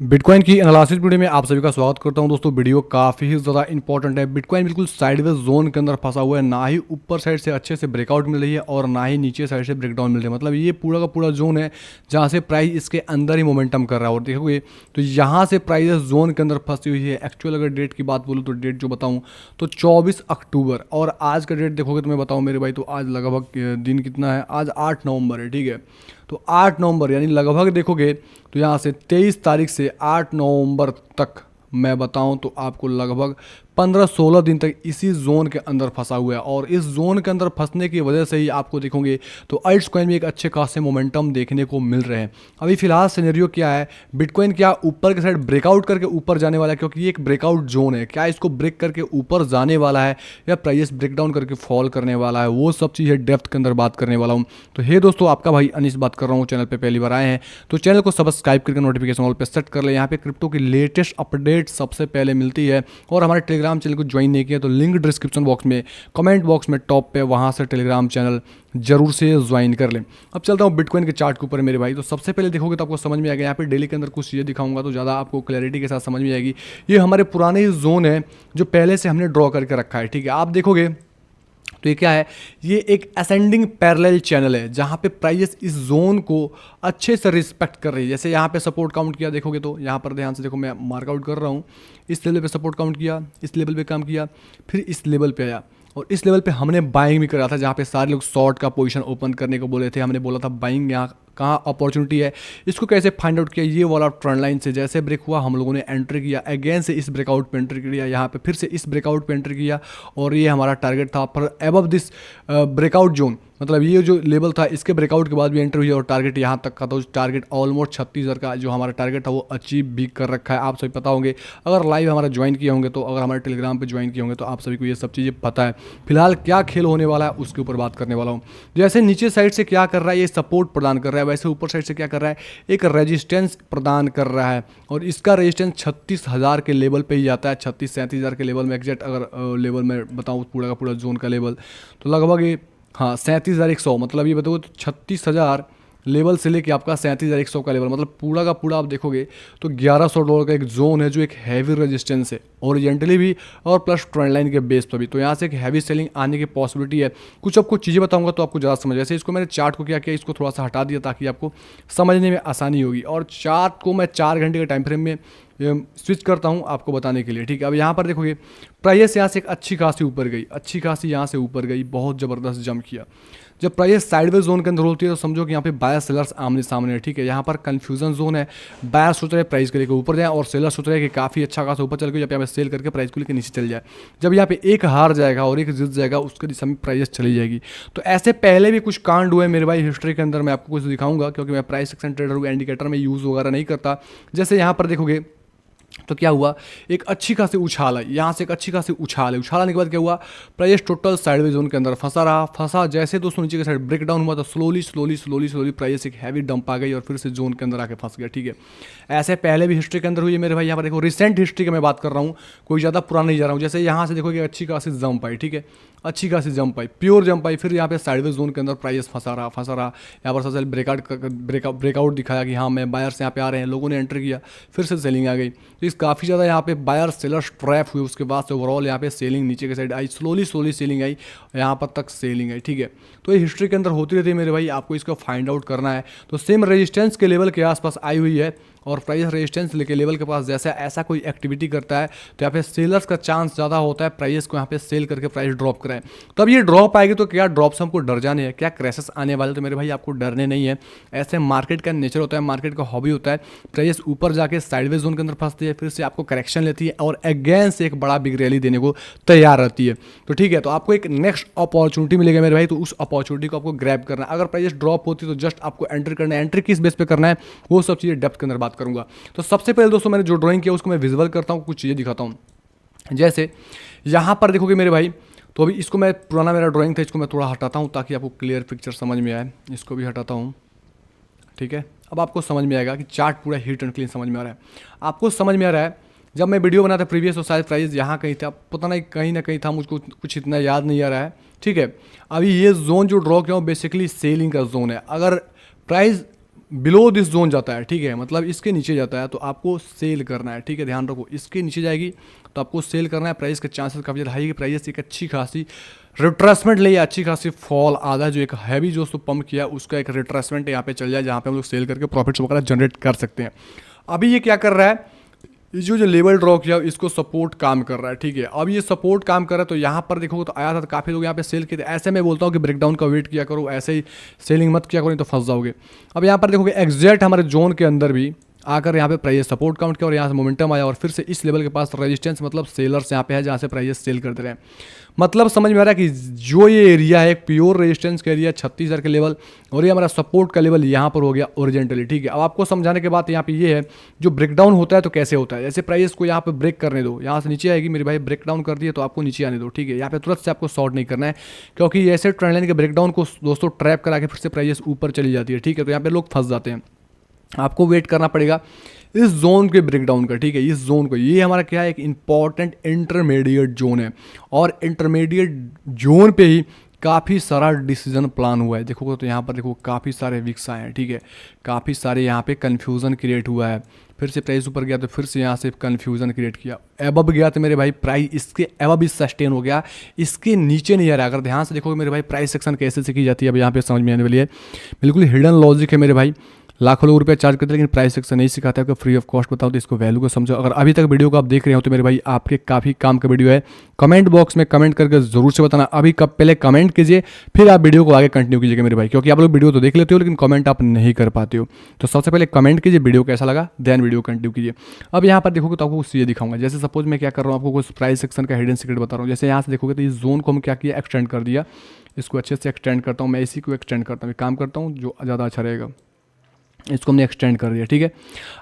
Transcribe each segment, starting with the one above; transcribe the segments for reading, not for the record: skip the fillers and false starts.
Bitcoin की analysis video में आप सभी का स्वागत करता हूं दोस्तों। वीडियो काफ़ी ही ज़्यादा इंपॉर्टेंट है। बिटकॉइन बिल्कुल साइडवेज जोन के अंदर फंसा हुआ है, ना ही ऊपर साइड से अच्छे से ब्रेकआउट मिल रही है और ना ही नीचे साइड से ब्रेकडाउन मिल रही है। मतलब ये पूरा का पूरा जोन है जहां से प्राइस इसके अंदर ही मोमेंटम कर रहा है। और देखोगे तो यहाँ से प्राइस जोन के अंदर फंसी हुई है। एक्चुअल अगर डेट की बात बोलूँ तो डेट जो बताऊँ तो 24 अक्टूबर, और आज का डेट देखोगे तो मैं बताऊँ मेरे भाई, तो आज लगभग दिन कितना है, आज 8 नवंबर है। ठीक है, तो 8 नवंबर यानी लगभग देखोगे तो यहाँ से 23 तारीख से 8 नवंबर तक मैं बताऊं तो आपको लगभग 15-16 दिन तक इसी जोन के अंदर फंसा हुआ है। और इस जोन के अंदर फंसने की वजह से ही आपको देखोगे तो अल्ट्स कॉइन में एक अच्छे खासे मोमेंटम देखने को मिल रहे हैं। अभी फिलहाल सिनेरियो क्या है, बिटकॉइन क्या ऊपर के साइड ब्रेकआउट करके ऊपर जाने वाला है, क्योंकि ये एक ब्रेकआउट जोन है। क्या इसको ब्रेक करके ऊपर जाने वाला है या प्राइस ब्रेकडाउन करके फॉल करने वाला है, वो सब चीज़ें डेप्थ के अंदर बात करने वाला हूँ। तो हे दोस्तों, आपका भाई अनिश बात कर रहा हूँ। चैनल पर पहली बार आए हैं तो चैनल को सब्सक्राइब करके नोटिफिकेशन ऑल पे सेट कर ले। यहाँ पे क्रिप्टो की लेटेस्ट अपडेट सबसे पहले मिलती है। और हमारे टेलीग्राम चैनल को ज्वाइन नहीं किया तो लिंक डिस्क्रिप्शन बॉक्स में, कमेंट बॉक्स में टॉप पे, वहाँ से टेलीग्राम चैनल जरूर से ज्वाइन कर लें। अब चलता हूँ बिटकॉइन के चार्ट के ऊपर मेरे भाई। तो सबसे पहले देखोगे तो आपको समझ में आएगा, यहाँ पे डेली के अंदर कुछ चीज़ें दिखाऊंगा तो ज़्यादा आपको क्लैरिटी के साथ समझ में आएगी। ये हमारे पुराने ही जोन है जो पहले से हमने ड्रॉ करके रखा है। ठीक है, आप देखोगे तो ये क्या है, ये एक असेंडिंग पैरेलल चैनल है जहाँ पे प्राइस इस जोन को अच्छे से रिस्पेक्ट कर रही है। जैसे यहाँ पे सपोर्ट काउंट किया, देखोगे तो यहाँ पर ध्यान से देखो, मैं मार्कआउट कर रहा हूँ। इस लेवल पे सपोर्ट काउंट किया, इस लेवल पे काम किया, फिर इस लेवल पे आया और इस लेवल पे हमने बाइंग भी करा था, जहाँ पे सारे लोग शॉर्ट का पोजीशन ओपन करने को बोले थे। हमने बोला था बाइंग यहाँ कहाँ अपॉर्चुनिटी है। इसको कैसे फाइंड आउट किया, ये वाला ट्रेंड लाइन से जैसे ब्रेक हुआ हम लोगों ने एंट्री किया, अगेन से इस ब्रेकआउट पे एंट्री किया, यहाँ पे फिर से इस ब्रेकआउट पे एंट्री किया और ये हमारा टारगेट था पर अबव दिस ब्रेकआउट जोन। मतलब ये जो लेवल था इसके ब्रेकआउट के बाद भी एंट्री हुई और टारगेट यहाँ तक का, तो टारगेट ऑलमोस्ट 36,000 का जो हमारा टारगेट था वो अचीव भी कर रखा है। आप सभी पता होंगे, अगर लाइव हमारा ज्वाइन किए होंगे तो, अगर हमारे टेलीग्राम पे ज्वाइन किए होंगे तो आप सभी को ये सब चीज़ें पता है। फिलहाल क्या खेल होने वाला है उसके ऊपर बात करने वाला हूँ। जैसे नीचे साइड से क्या कर रहा है, ये सपोर्ट प्रदान कर रहा है, वैसे ऊपर साइड से क्या कर रहा है, एक रेजिस्टेंस प्रदान कर रहा है। और इसका रेजिस्टेंस 36,000 के लेवल पे ही आता है, 36-37,000 के लेवल में एग्जैक्ट अगर लेवल में बताऊँ पूरा का पूरा जोन का लेवल तो लगभग ये, हाँ, 37,100। मतलब ये बताओ तो 36,000 लेवल से लेके आपका 37,100 का लेवल, मतलब पूरा का पूरा आप देखोगे तो $1,100 का एक जोन है जो एक हैवी रेजिस्टेंस है, ओरिजेंटली भी और प्लस ट्रेंड लाइन के बेस पर भी। तो यहाँ से एक हैवी सेलिंग आने की पॉसिबिलिटी है। कुछ आपको चीज़ें बताऊंगा तो आपको ज़्यादा समझ, जैसे इसको मैंने चार्ट को क्या किया, इसको थोड़ा सा हटा दिया ताकि आपको समझने में आसानी होगी। और चार्ट को मैं 4 घंटे के टाइम फ्रेम में स्विच करता हूँ आपको बताने के लिए। ठीक है, अब यहाँ पर देखोगे प्राइस यहाँ से एक अच्छी खासी ऊपर गई, अच्छी खासी यहाँ से ऊपर गई, बहुत ज़बरदस्त जंप किया। जब प्राइस साइडवेज जोन के अंदर होती है तो समझो कि यहाँ पे बायर सेलर्स आमने सामने है। ठीक है, यहाँ पर कंफ्यूजन जोन है। बायर सोच रहे हैं प्राइस को लेकर ऊपर जाए और सेलर सोच रहे हैं कि काफ़ी अच्छा खासा ऊपर चल गया, जब यहाँ पे सेल करके प्राइस को लेकर नीचे चल जाए। जब यहाँ पे एक हार जाएगा और एक जीत जाएगा उसके दिशा में प्राइस चली जाएगी। तो ऐसे पहले भी कुछ कांड हुए मेरे भाई हिस्ट्री के अंदर, मैं आपको कुछ दिखाऊंगा क्योंकि मैं प्राइस एक्शन ट्रेडर हूँ, इंडिकेटर में यूज़ वगैरह नहीं करता। जैसे यहाँ पर देखोगे तो क्या हुआ, एक अच्छी खासी उछाल है, यहाँ से एक अच्छी खासी उछाल है। उछाल आने के बाद क्या हुआ, प्राइस टोटल साइडवेज जोन के अंदर फंसा रहा। फंसा जैसे दोस्तों नीचे के साइड ब्रेक डाउन हुआ तो slowly slowly slowly slowly price एक हैवी डंप आ गई और फिर से जोन के अंदर आके फंस गया। ठीक है, ऐसे पहले भी हिस्ट्री के अंदर हुई है मेरे भाई। यहाँ पर देखो रिसेंट हिस्ट्री की मैं बात कर रहा हूँ, कोई ज़्यादा पुराना नहीं जा रहा हूँ। जैसे यहाँ से देखो कि अच्छी खासी जंप आई, ठीक है, अच्छी खासी जंप आई, प्योर जंप आई, फिर यहाँ पे साइडवेज जोन के अंदर प्राइस फंसा रहा। यहाँ पर सबसे ब्रेकआउट दिखाया कि हाँ मैं बायर्स यहाँ पे आ रहे हैं, लोगों ने एंटर किया, फिर से सेलिंग आ गई। तो इस काफ़ी ज़्यादा यहाँ पे बायर सेलर्स ट्रैप हुए। उसके बाद से ओवरऑल यहाँ पे सेलिंग नीचे के साइड आई, स्लोली स्लोली सेलिंग आई, यहाँ पर तक सेलिंग आई। ठीक है, तो ये हिस्ट्री के अंदर होती रहती है मेरे भाई, आपको इसको फाइंड आउट करना है। तो सेम रेजिस्टेंस के लेवल के आसपास आई हुई है और प्राइस रेजिस्टेंस के लेवल के पास जैसा ऐसा कोई एक्टिविटी करता है तो यहाँ पे सेलर्स का चांस ज़्यादा होता है प्राइस को यहाँ पे सेल करके प्राइस ड्रॉप कराए। तो अब ये ड्रॉप आएगी तो क्या ड्रॉप से हमको डर जाने हैं, क्या क्रैशेस आने वाले, तो मेरे भाई आपको डरने नहीं है। ऐसे मार्केट का नेचर होता है, मार्केट का हॉबी होता है। प्राइस ऊपर जाके साइडवेज जोन के अंदर फंसती है, फिर से आपको करेक्शन लेती है और अगेन से एक बड़ा बिग रैली देने को तैयार रहती है। तो ठीक है, तो आपको एक नेक्स्ट अपॉर्चुनिटी मिलेगा मेरे भाई, तो उस अपॉर्चुनिटी को आपको ग्रैब करना है। अगर प्राइस ड्रॉप होती है तो जस्ट आपको एंट्री करना है, एंट्री किस बेस पे करना है वो सब चीज़ें डेप्थ के अंदर बात करूंगा। तो सबसे पहले दोस्तों मैंने जो ड्राइंग किया उसको मैं विजुअल करता हूँ, कुछ चीज़ें दिखाता हूँ। जैसे यहाँ पर देखोगे मेरे भाई, तो अभी इसको मैं, पुराना मेरा ड्राइंग था, इसको मैं थोड़ा हटाता हूँ ताकि आपको क्लियर पिक्चर समझ में आए। इसको भी हटाता हूँ। ठीक है, अब आपको समझ में आएगा कि चार्ट पूरा हीट एंड क्लीन समझ में आ रहा है। आपको समझ में आ रहा है, जब मैं वीडियो बना था प्रीवियस तो शायद प्राइस यहाँ कहीं था, पता नहीं कहीं ना कहीं था, मुझको कुछ इतना याद नहीं आ रहा है। ठीक है, अभी ये जोन जो ड्रॉ किया हूँ बेसिकली सेलिंग का जोन है। अगर प्राइस बिलो दिस जोन जाता है, ठीक है, मतलब इसके नीचे जाता है तो आपको सेल करना है, ठीक है, ध्यान रखो, इसके नीचे जाएगी तो आपको सेल करना है। प्राइस के चांसेस काफ़ी ज़्यादा हाई है कि प्राइस एक अच्छी खासी रिट्रेसमेंट ले, अच्छी खासी फॉल आधा जो एक हैवी जो उसको पंप किया उसका एक रिट्रेसमेंट यहाँ पे चल जाए, जहाँ पे हम लोग सेल करके प्रॉफिट्स वगैरह जनरेट कर सकते हैं। अभी ये क्या कर रहा है, जो लेवल ड्रॉ किया इसको सपोर्ट काम कर रहा है, ठीक है। अब ये सपोर्ट काम कर रहा है तो यहाँ पर देखोगे तो आया था तो काफ़ी लोग यहाँ पे सेल किए थे। ऐसे मैं बोलता हूँ कि ब्रेकडाउन का वेट किया करो, ऐसे ही सेलिंग मत किया करो, नहीं तो फंस जाओगे। अब यहाँ पर देखोगे एग्जैक्ट हमारे जोन के अंदर भी आकर यहाँ पे प्राइस सपोर्ट काउंट किया और यहाँ से मोमेंटम आया और फिर से इस लेवल के पास रेजिस्टेंस, मतलब सेलर्स यहाँ पे है जहाँ से प्राइस सेल करते रहे। मतलब समझ में आ रहा है कि जो ये एरिया है एक प्योर रेजिस्टेंस का एरिया 36,000 के लेवल और ये हमारा सपोर्ट का लेवल यहाँ पर हो गया ओरिजेंटली, ठीक है। अब आपको समझाने के बाद यहाँ पे ये है जो ब्रेकडाउन होता है तो कैसे होता है। जैसे प्राइस को यहाँ पे ब्रेक करने दो, यहाँ से नीचे आएगी मेरे भाई, ब्रेक डाउन कर दिए तो आपको नीचे आने दो, ठीक है। यहाँ पे तुरंत से आपको शॉर्ट नहीं करना है क्योंकि ऐसे ट्रेंड लाइन के ब्रेकडाउन को दोस्तों ट्रैप करा के फिर से प्राइस ऊपर चली जाती है, ठीक है। तो यहाँ पे लोग फंस जाते हैं, आपको वेट करना पड़ेगा इस जोन के ब्रेकडाउन का, ठीक है। इस जोन को, ये हमारा क्या है, एक इंपॉर्टेंट इंटरमीडिएट जोन है और इंटरमीडिएट जोन पे ही काफ़ी सारा डिसीजन प्लान हुआ है। देखोगे तो यहाँ पर देखो काफ़ी सारे विक्स आए हैं, ठीक है, काफ़ी सारे यहाँ पे कन्फ्यूज़न क्रिएट हुआ है। फिर से प्राइस ऊपर गया तो फिर से यहाँ से कन्फ्यूज़न क्रिएट किया, एबब गया तो मेरे भाई प्राइस इसके एबब भी सस्टेन हो गया, इसके नीचे नहीं आ रहा। अगर ध्यान से देखोगे मेरे भाई प्राइस सेक्शन कैसे से की जाती है अब यहाँ पे समझ में आने वाली है। बिल्कुल हिडन लॉजिक है मेरे भाई, लाखों लोग रुपये चार्ज करते हैं लेकिन प्राइस सेक्शन नहीं सिखाता है, फ्री ऑफ कॉस्ट बताओ तो इसको वैल्यू को समझो। अगर अभी तक वीडियो को आप देख रहे हो तो मेरे भाई आपके काफ़ी काम का वीडियो है। कमेंट बॉक्स में कमेंट करके जरूर से बताना, अभी कब पहले कमेंट कीजिए फिर आप वीडियो को आगे कंटिन्यू कीजिएगा मेरे भाई, क्योंकि आप लोग वीडियो तो देख लेते हो लेकिन कमेंट आप नहीं कर पाते हो। तो सबसे पहले कमेंट कीजिए वीडियो कैसा लगा, देन वीडियो कंटिन्यू कीजिए। अब यहाँ पर देखोगे तो आपको कुछ ये दिखाऊंगा, जैसे सपोज मैं क्या कर रहा हूँ, आपको कुछ प्राइस सेक्शन का हिडन सीक्रेट बता रहा हूँ। जैसे यहाँ से देखोगे तो इस जोन को हम क्या किया, एक्सटेंड कर दिया, इसको अच्छे से एक्सटेंड करता हूँ मैं, इसी को एक्सटेंड करता हूँ, काम करता हूँ जो ज़्यादा अच्छा रहेगा, इसको हमने एक्सटेंड कर दिया, ठीक है।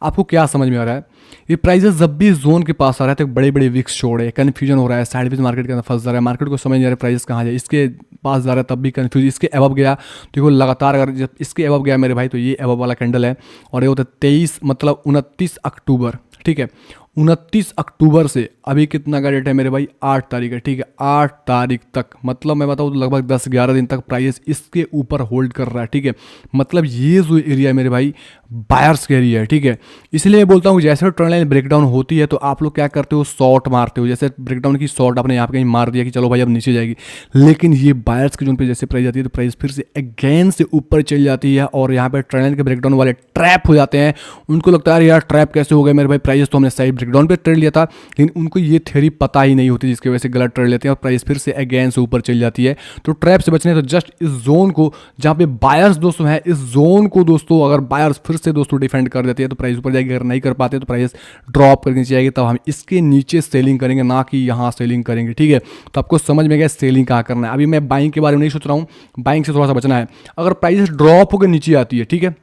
आपको क्या समझ में आ रहा है, ये प्राइजेस जब भी जोन के पास आ रहा है तो बड़े बड़े विक्स छोड़ है, कन्फ्यूजन हो रहा है, साइडवेज मार्केट के अंदर फंस जा रहा है, मार्केट को समझ नहीं आ रहा है प्राइस कहाँ जाए, इसके पास जा रहा है तब भी कन्फ्यूज, इसके एबव गया तो देखो लगातार, अगर जब इसके एबव गया मेरे भाई तो ये एबव वाला कैंडल है और ये होता है 23 मतलब 29 अक्टूबर, ठीक है। 29 अक्टूबर से अभी कितना का डेट है मेरे भाई, 8 तारीख है, ठीक है। 8 तारीख तक मतलब मैं बताऊँ तो लगभग 10-11 दिन तक प्राइस इसके ऊपर होल्ड कर रहा है, ठीक है। मतलब ये जो एरिया है मेरे भाई बायर्स का एरिया है, ठीक है। इसलिए मैं बोलता हूँ जैसे ट्रेंड लाइन ब्रेकडाउन होती है तो आप लोग क्या करते हो, शॉर्ट मारते हो। जैसे ब्रेकडाउन की शॉर्ट आपने यहाँ पे कहीं मार दिया कि चलो भाई अब नीचे जाएगी, लेकिन ये बायर्स के जोन पे जैसे प्राइस जाती है तो प्राइस फिर से अगेन से ऊपर चली जाती है और यहाँ पे ट्रेंड लाइन के ब्रेकडाउन वाले ट्रैप हो जाते हैं। उनको लगता है यार ट्रैप कैसे हो गए मेरे भाई, प्राइस तो हमने सही ब्रेकडाउन पे ट्रेड लिया था, लेकिन उनको ये थ्योरी पता ही नहीं होती जिसकी वजह से गलत ट्रेड लेते हैं और प्राइस फिर से अगेन से ऊपर चली जाती है। तो ट्रैप से बचने तो जस्ट इस जोन को जहाँ पे बायर्स दोस्तों है, इस जोन को दोस्तों अगर बायर्स फिर से दोस्तों डिफेंड कर देते हैं तो प्राइस ऊपर जाएगी, अगर नहीं कर पाते तो प्राइस ड्रॉप करके नीचे जाएगी, तब हम इसके नीचे सेलिंग करेंगे, ना कि यहाँ सेलिंग करेंगे, ठीक है। तो आपको समझ में गया सेलिंग कहाँ करना है। अभी मैं बाइंग के बारे में नहीं सोच रहा हूँ, बाइंग से थोड़ा सा बचना है। अगर प्राइस ड्रॉप होकर नीचे आती है, ठीक है,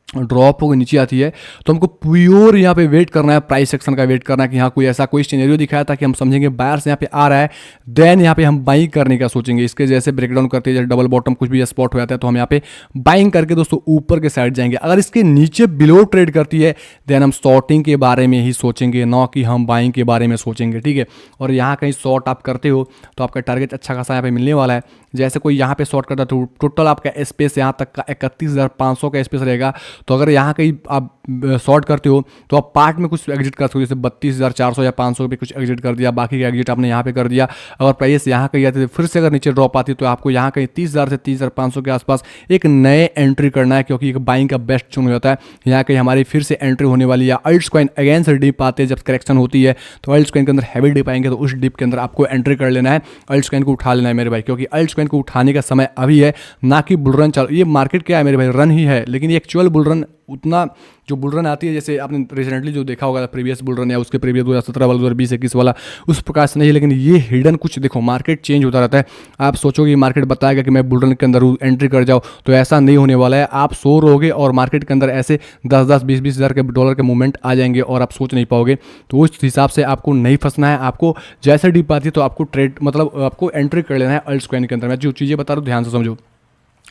ड्रॉप होकर नीचे आती है तो हमको प्योर यहाँ पे वेट करना है, प्राइस सेक्शन का वेट करना है कि यहाँ कोई ऐसा कोई सिनेरियो दिखाया था कि हम समझेंगे बायर्स यहाँ पे आ रहा है, देन यहाँ पे हम बाइंग करने का सोचेंगे। इसके जैसे ब्रेकडाउन करते हैं, जैसे डबल बॉटम कुछ भी स्पॉट हो जाता है तो हम यहाँ पे बाइंग करके दोस्तों ऊपर के साइड जाएंगे। अगर इसके नीचे बिलो ट्रेड करती है देन हम शॉर्टिंग के बारे में ही सोचेंगे, ना कि हम बाइंग के बारे में सोचेंगे, ठीक है। और यहाँ कहीं शॉर्ट आप करते हो तो आपका टारगेट अच्छा खासा यहाँ पे मिलने वाला है। जैसे कोई यहाँ पे शॉर्ट करता है तो टोटल आपका स्पेस यहाँ तक का 31,500 का स्पेस रहेगा। तो अगर यहाँ कहीं आप शॉर्ट करते हो तो आप पार्ट में कुछ एग्जिट कर सकते हो, जैसे 32,400 या 500 पे कुछ एग्जिट कर दिया, बाकी का एग्जिट आपने यहाँ पे कर दिया। अगर प्राइस यहाँ कहीं आती है फिर से अगर नीचे ड्रॉप आती है तो आपको यहाँ कहीं 30,000 से 30,500 के आसपास एक नए एंट्री करना है, क्योंकि एक बाइंग का बेस्ट चुन हो जाता है। यहाँ कहीं हमारी फिर से एंट्री होने वाली है। अल्ट्स कॉइन अगेन से डिप आते हैं, जब करेक्शन होती है तो अल्ट्स कॉइन के अंदर हैवी डिप आएंगे तो उस डिप के अंदर आपको एंट्री कर लेना है, अल्ट्स कॉइन को उठा लेना है मेरे भाई, क्योंकि अल्ट्स कॉइन को उठाने का समय अभी है, ना कि बुलरन चालू। ये मार्केट क्या है मेरे भाई, रन ही है, लेकिन ये एक्चुअल बुलरन उतना जो बुलरन आती है जैसे आपने रिसेंटली जो देखा होगा प्रीवियस बुलरन या उसके प्रीवियस 2017 वाला 2020-21 वाला उस प्रकार से नहीं है। लेकिन ये हिडन कुछ देखो, मार्केट चेंज होता रहता है। आप सोचोगे मार्केट बताएगा कि मैं बुलरन के अंदर एंट्री कर जाओ, तो ऐसा नहीं होने वाला है। आप सो रहोगे और मार्केट के अंदर ऐसे 10-10, 20-20 हज़ार के डॉलर के मूवमेंट आ जाएंगे और आप सोच नहीं पाओगे। तो उस हिसाब से आपको नहीं फंसना है। आपको जैसे डीप आती है तो आपको ट्रेड मतलब आपको एंट्री कर लेना है अल्ट्स कॉइन के अंदर। मैं जो चीज़ें बता रहा हूँ ध्यान से समझो।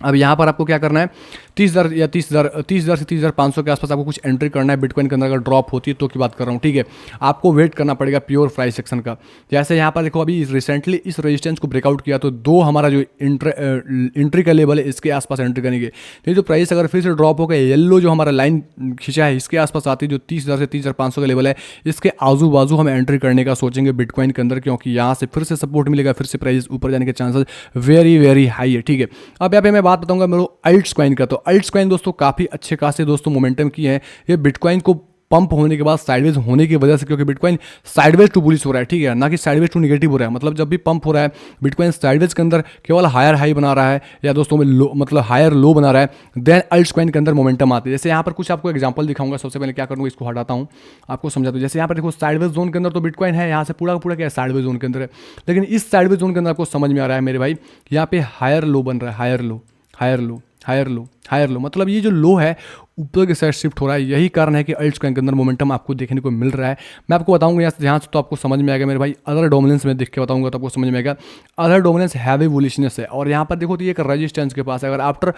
अब यहाँ पर आपको क्या करना है, 30,000 या 30,000 से 30,500 के आसपास आपको कुछ एंट्री करना है बिटकॉइन के अंदर। अगर ड्रॉप होती है तो की बात कर रहा हूँ, ठीक है। आपको वेट करना पड़ेगा प्योर प्राइस सेक्शन का। जैसे यहाँ पर देखो अभी रिसेंटली इस रेजिस्टेंस को ब्रेकआउट किया तो दो हमारा जो एंट्री का लेवल है इसके आसपास एंट्री करेंगे। तो ये जो प्राइस अगर फिर से ड्रॉप होकर येलो जो हमारा लाइन खींचा है इसके आसपास आती है, जो 30,000 से 30,500 का लेवल है, इसके आजू बाजू हम एंट्री करने का सोचेंगे बिटकॉइन के अंदर, क्योंकि यहाँ से फिर से सपोर्ट मिलेगा, फिर से प्राइस ऊपर जाने के चांसेस वेरी वेरी हाई है, ठीक है। अब यहाँ पे मैं बात बताऊंगा मेरे अल्ट्स कॉइन का। तो अल्ट्स कॉइन दोस्तों काफ़ी अच्छे खासे दोस्तों मोमेंटम की है। ये बिटकॉइन को पंप होने के बाद साइडवेज होने की वजह से, क्योंकि बिटकॉइन साइडवेज टू बुलिश हो रहा है, ठीक है, ना कि साइडवेज टू निगेटिव हो रहा है। मतलब जब भी पंप हो रहा है बिटकॉइन साइडवेज के अंदर केवल हायर हाई बना रहा है या दोस्तों में लो, मतलब हायर लो बना रहा है, देन अल्ट्स कॉइन के अंदर मोमेंटम आती है। जैसे यहाँ पर कुछ आपको एग्जांपल दिखाऊंगा। सबसे पहले क्या करूँगा, इसको हटाता हूँ, आपको समझाता हूँ। जैसे यहाँ पर देखो साइडवेज जोन के अंदर तो बिटकॉइन है, यहाँ से पूरा का पूरा क्या है साइडवेज जोन के अंदर है। लेकिन इस साइडवेज जोन के अंदर आपको समझ में आ रहा है मेरे भाई, यहाँ पे हायर लो बन रहा है, higher low higher low higher low higher low, मतलब ये जो लो है ऊपर के साइड शिफ्ट हो रहा है। यही कारण है कि अल्ट्स कॉइन के अंदर मोमेंटम आपको देखने को मिल रहा है। मैं आपको बताऊंगा यहाँ से ध्यान से तो आपको समझ में आएगा मेरे भाई। अदर डोमिनेंस में देख के बताऊंगा तो आपको समझ में आएगा। अदर डोमिनेंस हैवी बुलिशनेस है, और यहाँ पर देखो तो ये एक रेजिस्टेंस के पास है। अगर आफ्टर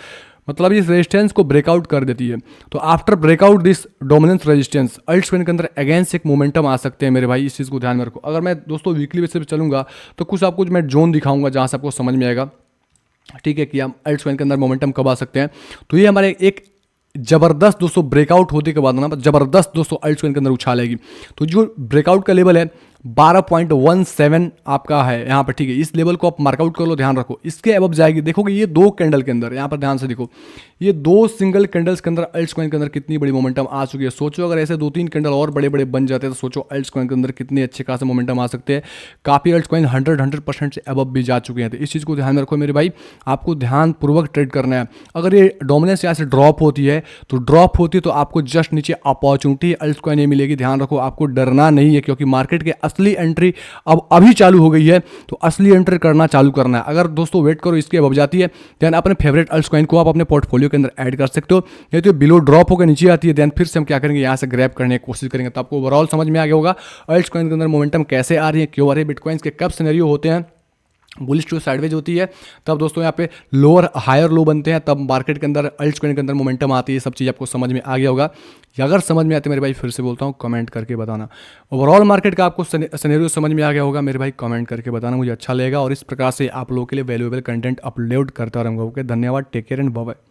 मतलब इस रेजिस्टेंस को ब्रेकआउट कर देती है तो after breakout this dominance resistance alts coin के अंदर अगेंस्ट एक मोमेंटम आ सकते हैं मेरे भाई। इस चीज़ को ध्यान में रखो। अगर मैं दोस्तों वीकली बेसिस पे चलूंगा तो कुछ आपको मैं जोन दिखाऊंगा जहाँ से आपको समझ में आएगा, ठीक है, कि हम अल्ट्स कॉइन के अंदर मोमेंटम कब आ सकते हैं। तो ये हमारे एक जबरदस्त दोस्तों ब्रेकआउट होने के बाद ना जबरदस्त दोस्तों अल्ट्स कॉइन के अंदर उछाल आएगी। तो जो ब्रेकआउट का लेवल है 12.17 आपका है यहाँ पर, ठीक है। इस लेवल को आप मार्कआउट कर लो, ध्यान रखो। इसके अबव जाएगी, देखोगे ये दो कैंडल के अंदर, यहाँ पर ध्यान से देखो, ये दो सिंगल कैंडल्स के अंदर अल्ट्स कॉइन के अंदर कितनी बड़ी मोमेंटम आ चुकी है। सोचो अगर ऐसे 2-3 कैंडल और बड़े बड़े बन जाते हैं तो सोचो अल्ट्स कॉइन के अंदर कितने अच्छे खासे मोमेंटम आ सकते हैं। काफ़ी अल्ट्स कॉइन 100% से अबव भी जा चुके हैं। तो इस चीज़ को ध्यान में रखो मेरे भाई, आपको ध्यानपूर्वक ट्रेड करना है। अगर ये डोमिनेंस यहाँ से ड्रॉप होती है तो आपको जस्ट नीचे अपॉर्चुनिटी अल्ट्स कॉइन मिलेगी। ध्यान रखो, आपको डरना नहीं है, क्योंकि मार्केट के असली एंट्री अब अभी चालू हो गई है। तो असली एंट्री करना चालू करना है। अगर दोस्तों वेट करो इसके अब जाती है देन अपने फेवरेट अल्ट्स कॉइन को आप अपने पोर्टफोलियो के अंदर ऐड कर सकते हो। नहीं तो बिलो ड्रॉप होकर नीचे आती है देन फिर से हम क्या करेंगे, यहाँ से ग्रैब करने की कोशिश करेंगे। तो आपको ओवरऑल समझ में आ गया होगा अल्ट्स कॉइन के अंदर मोमेंटम कैसे आ रही है, क्यों आ रही है, बिटकॉइंस के कब सिनेरियो होते हैं, बुलिश टू साइडवेज होती है तब दोस्तों यहाँ पे लोअर हायर लो बनते हैं, तब मार्केट के अंदर अल्ट्स कॉइन के अंदर मोमेंटम आती है। सब चीज़ आपको समझ में आ गया होगा। अगर समझ में आते मेरे भाई फिर से बोलता हूँ कमेंट करके बताना। ओवरऑल मार्केट का आपको सिनेरियो समझ में आ गया होगा मेरे भाई, कमेंट करके बताना, मुझे अच्छा लगेगा। और इस प्रकार से आप लोगों के लिए वैल्यूएबल कंटेंट अपलोड करता रहूँगा। ओके, धन्यवाद, take care and bye bye.